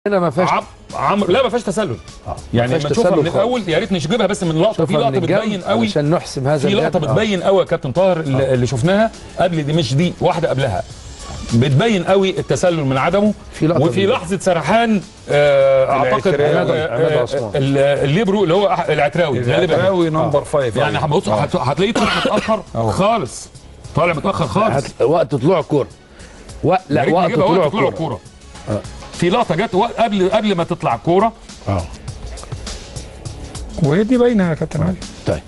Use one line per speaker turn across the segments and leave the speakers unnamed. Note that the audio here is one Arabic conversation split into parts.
هنا ما فيهاش
عمرو لا ما فيهاش تسلل. يعني لما نشوفها من الاول يا ريت نجيبها بس من لقطه، في لقطه بتبين قوي
عشان نحسم هذا،
في لقطه بتبين قوي يا كابتن طاهر اللي شفناها قبل دي، مش دي، واحده قبلها بتبين قوي التسلل من عدمه. وفي لحظه سرحان اعتقد الليبرو اللي هو
العتراوي نمبر 5
يعني بص هتلاقيه طالع متاخر خالص، طالع متاخر خالص
وقت طلوع الكوره. لا وقت طلوع الكوره
في لقطه جت قبل ما تطلع الكوره
وهي دي باينه يا كابتن علي.
طيب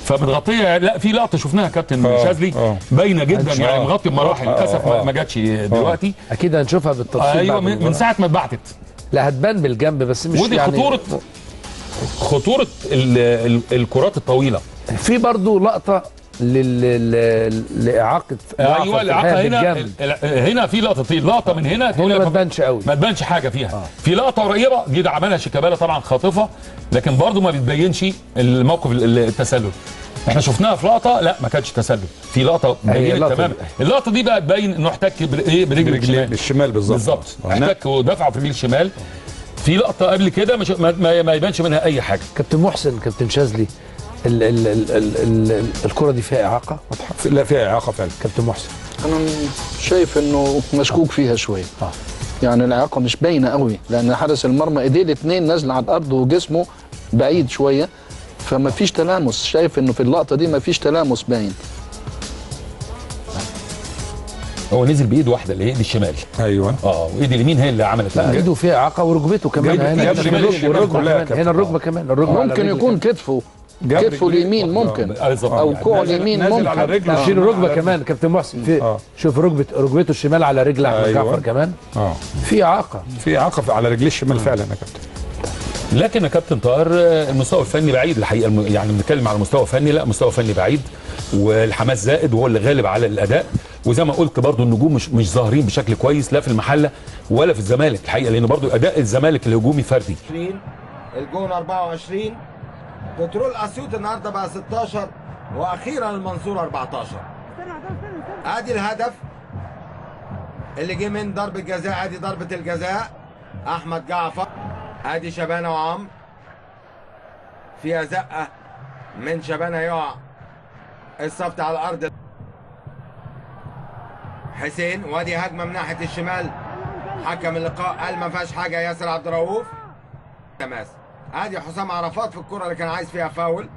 فمتغطيه. لا في لقطه شفناها كابتن شاذلي باينه جدا يعني مغطي بمراحل. للاسف ما جاتش دلوقتي.
اكيد هنشوفها بالتفصيل.
ايوه من ساعه ما اتبعتت.
لا هتبان بالجنب بس مش
ودي يعني خطوره الكرات الطويله.
في برضو لقطه لاعاقه.
ايوه الاعاقه هنا في لقطتين، لقطه من هنا تقول لك
ما تبانش قوي،
ما تبانش حاجه فيها. في لقطه قريبه دي عملها شيكابالا طبعا خاطفه، لكن برضو ما بتبينش الموقف التسلل. احنا شفناها في لقطه لا ما كانتش تسلل، في لقطه بينت تماما. اللقطه دي بقى تبين انه احتك برجل
الشمال بالظبط،
احتك ودفعه في رجل الشمال. في لقطه قبل كده ما يبانش منها اي حاجه.
كابتن محسن، كابتن شاذلي، الكره دي فيها اعاقه واضحه؟
لا فيها اعاقه فعلا
كابتن محسن.
انا شايف انه مشكوك فيها شويه. يعني الاعاقه مش باينه قوي، لان حارس المرمى ايديه الاثنين نازله على الارض وجسمه بعيد شويه، فما فيش تلامس. شايف انه في اللقطه دي ما فيش تلامس باين.
هو نزل بايد واحده اللي هي ايد الشمال.
ايوه
وايد اليمين هي اللي عملت.
لا ايده فيها اعاقه وركبته كمان. هنا الركبه كمان
ممكن يكون كتفه اليمين ممكن، او كوعه اليمين ممكن
على رجله.
شيل الركبه كمان كابتن محسن. شوف ركبته الشمال على رجل احمد جعفر كمان. في اعاقه
على رجليه الشمال فعلا يا كابتن.
لكن يا كابتن طاهر المستوى الفني بعيد الحقيقه. يعني بنتكلم على مستوى فني، لا مستوى فني بعيد، والحماس زائد وهو اللي غالب على الاداء. وزي ما قلت برضو النجوم مش ظاهرين بشكل كويس لا في المحله ولا في الزمالك الحقيقه، لان برضو اداء الزمالك الهجومي فردي.
الجون 24. بترول اسيوط النهارده بقى 16، واخيرا المنصور 14. ادي الهدف اللي جه من ضربه جزاء. ادي ضربه الجزاء احمد جعفر. ادي شبانه وعمرو فيها زقه من شبانه، يقع الصفت على الارض. حسين، وادي هجمه من ناحيه الشمال. حكم اللقاء قال ما فيهاش حاجه. ياسر عبد الرؤوف تماس. ادي حسام عرفات في الكره اللي كان عايز فيها فاول.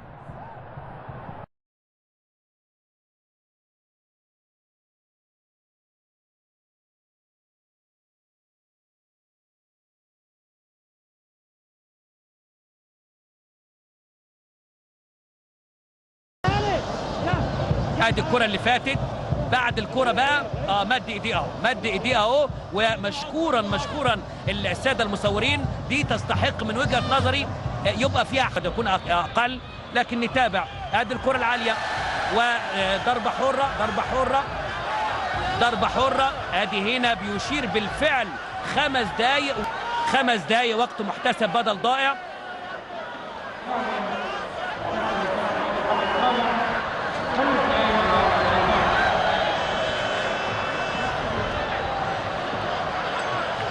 ادي الكره اللي فاتت. بعد الكره بقى مد ايديه اهو. ومشكورا الساده المصورين، دي تستحق من وجهه نظري يبقى فيها قد يكون اقل، لكن نتابع. ادي الكره العاليه وضربه حره. ادي هنا بيشير بالفعل 5 دقائق وقت محتسب بدل ضائع.